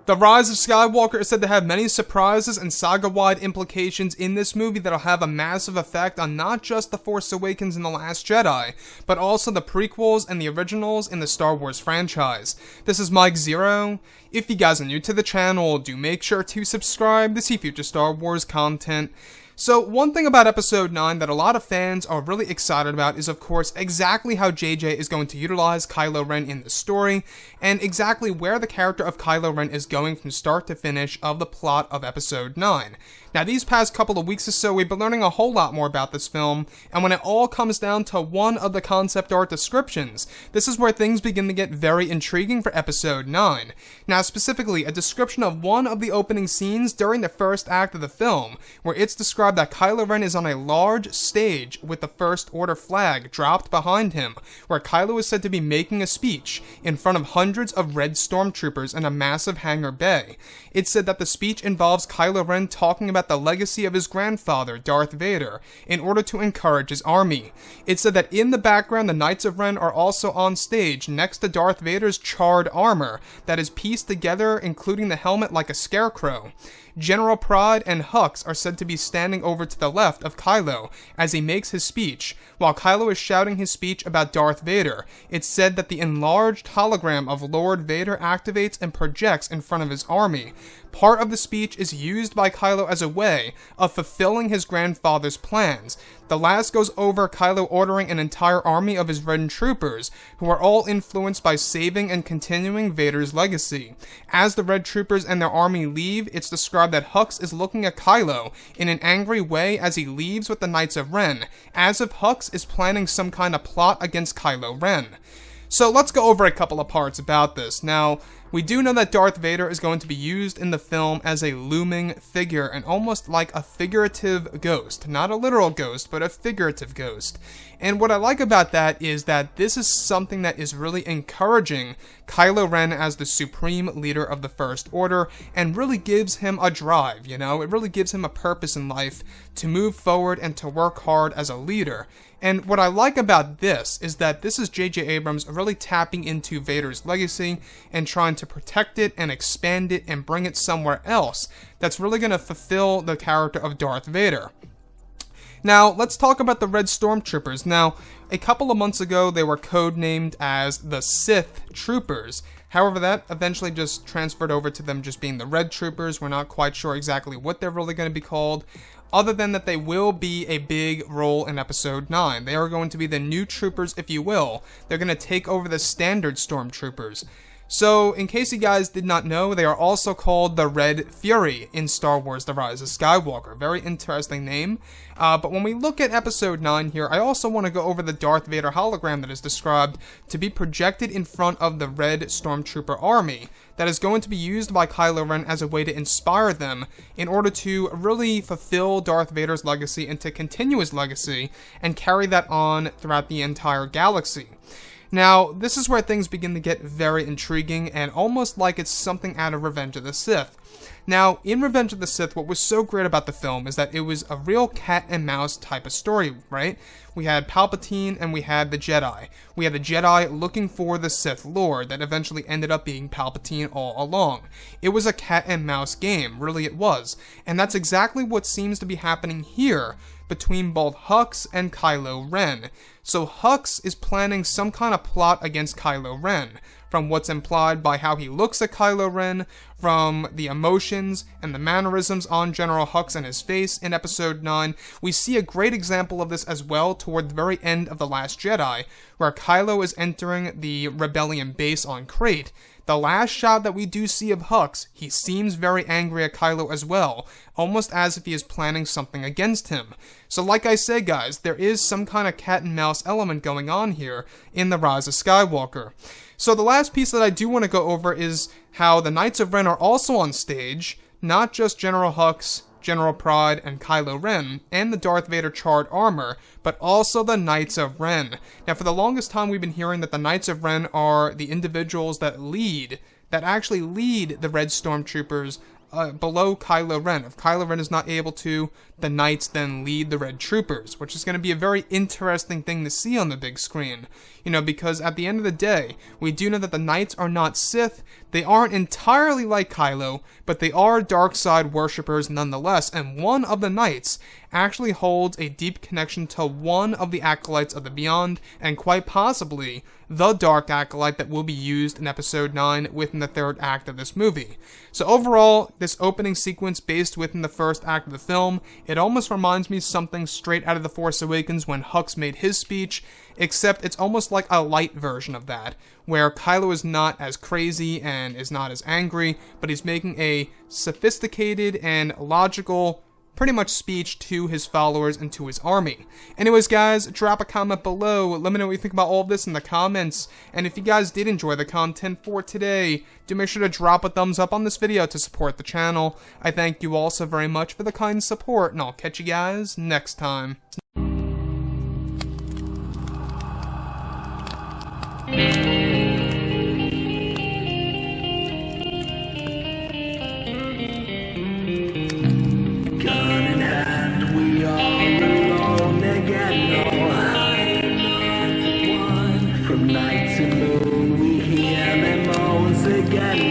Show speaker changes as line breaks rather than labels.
The Rise of Skywalker is said to have many surprises and saga-wide implications in this movie that'll have a massive effect on not just The Force Awakens and The Last Jedi, but also the prequels and the originals in the Star Wars franchise. This is Mike Zero. If you guys are new to the channel, do make sure to subscribe to see future Star Wars content. So, one thing about Episode 9 that a lot of fans are really excited about is, of course, exactly how JJ is going to utilize Kylo Ren in the story, and exactly where the character of Kylo Ren is going from start to finish of the plot of Episode 9. Now, these past couple of weeks or so, we've been learning a whole lot more about this film, and when it all comes down to one of the concept art descriptions, this is where things begin to get very intriguing for Episode 9. Now, specifically, a description of one of the opening scenes during the first act of the film, where it's described that Kylo Ren is on a large stage with the First Order flag dropped behind him, where Kylo is said to be making a speech in front of hundreds of red stormtroopers in a massive hangar bay. It's said that the speech involves Kylo Ren talking about the legacy of his grandfather, Darth Vader, in order to encourage his army. It's said that in the background, the Knights of Ren are also on stage next to Darth Vader's charred armor that is pieced together, including the helmet like a scarecrow. General Pryde and Hux are said to be standing over to the left of Kylo as he makes his speech, while Kylo is shouting his speech about Darth Vader. It's said that the enlarged hologram of Lord Vader activates and projects in front of his army. Part of the speech is used by Kylo as a way of fulfilling his grandfather's plans. The last goes over Kylo ordering an entire army of his Red Troopers, who are all influenced by saving and continuing Vader's legacy. As the Red Troopers and their army leave, it's described that Hux is looking at Kylo in an angry way as he leaves with the Knights of Ren, as if Hux is planning some kind of plot against Kylo Ren. So let's go over a couple of parts about this. Now, we do know that Darth Vader is going to be used in the film as a looming figure, and almost like a figurative ghost. Not a literal ghost, but a figurative ghost. And what I like about that is that this is something that is really encouraging Kylo Ren as the supreme leader of the First Order, and really gives him a drive, you know? It really gives him a purpose in life to move forward and to work hard as a leader. And what I like about this is that this is J.J. Abrams really tapping into Vader's legacy and trying to protect it and expand it and bring it somewhere else that's really going to fulfill the character of Darth Vader. Now, let's talk about the Red Stormtroopers. Now, a couple of months ago, they were codenamed as the Sith Troopers. However, that eventually just transferred over to them just being the Red Troopers. We're not quite sure exactly what they're really going to be called, other than that they will be a big role in Episode 9. They are going to be the new troopers, if you will. They're going to take over the standard Stormtroopers. So, in case you guys did not know, they are also called the Red Fury in Star Wars The Rise of Skywalker. Very interesting name. But when we look at Episode 9 here, I also want to go over the Darth Vader hologram that is described to be projected in front of the Red Stormtrooper army that is going to be used by Kylo Ren as a way to inspire them in order to really fulfill Darth Vader's legacy and to continue his legacy and carry that on throughout the entire galaxy. Now, this is where things begin to get very intriguing and almost like it's something out of Revenge of the Sith. Now, in Revenge of the Sith, what was so great about the film is that it was a real cat and mouse type of story, right? We had Palpatine and we had the Jedi. We had the Jedi looking for the Sith Lord that eventually ended up being Palpatine all along. It was a cat and mouse game, really it was. And that's exactly what seems to be happening here between both Hux and Kylo Ren. So Hux is planning some kind of plot against Kylo Ren, from what's implied by how he looks at Kylo Ren, from the emotions and the mannerisms on General Hux and his face in Episode 9. We see a great example of this as well toward the very end of The Last Jedi, where Kylo is entering the Rebellion base on Crate. The last shot that we do see of Hux, he seems very angry at Kylo as well, almost as if he is planning something against him. So like I said, guys, there is some kind of cat and mouse element going on here in The Rise of Skywalker. So the last piece that I do want to go over is how the Knights of Ren are also on stage, not just General Hux, General Pryde, and Kylo Ren, and the Darth Vader charred armor, but also the Knights of Ren. Now, for the longest time, we've been hearing that the Knights of Ren are the individuals that actually lead the Red Stormtroopers below Kylo Ren. If Kylo Ren is not able to, the Knights then lead the Red Troopers, which is going to be a very interesting thing to see on the big screen. You know, because at the end of the day, we do know that the Knights are not Sith. They aren't entirely like Kylo, but they are dark side worshippers nonetheless, and one of the Knights actually holds a deep connection to one of the acolytes of the Beyond, and quite possibly the Dark Acolyte that will be used in Episode 9 within the third act of this movie. So overall, this opening sequence based within the first act of the film, it almost reminds me something straight out of The Force Awakens when Hux made his speech, except it's almost like a light version of that, where Kylo is not as crazy and is not as angry, but he's making a sophisticated and logical pretty much speech to his followers and to his army. Anyways, guys, drop a comment below. Let me know what you think about all of this in the comments. And if you guys did enjoy the content for today, do make sure to drop a thumbs up on this video to support the channel. I thank you all so very much for the kind support, and I'll catch you guys next time.
From night to moon, we hear them moans again.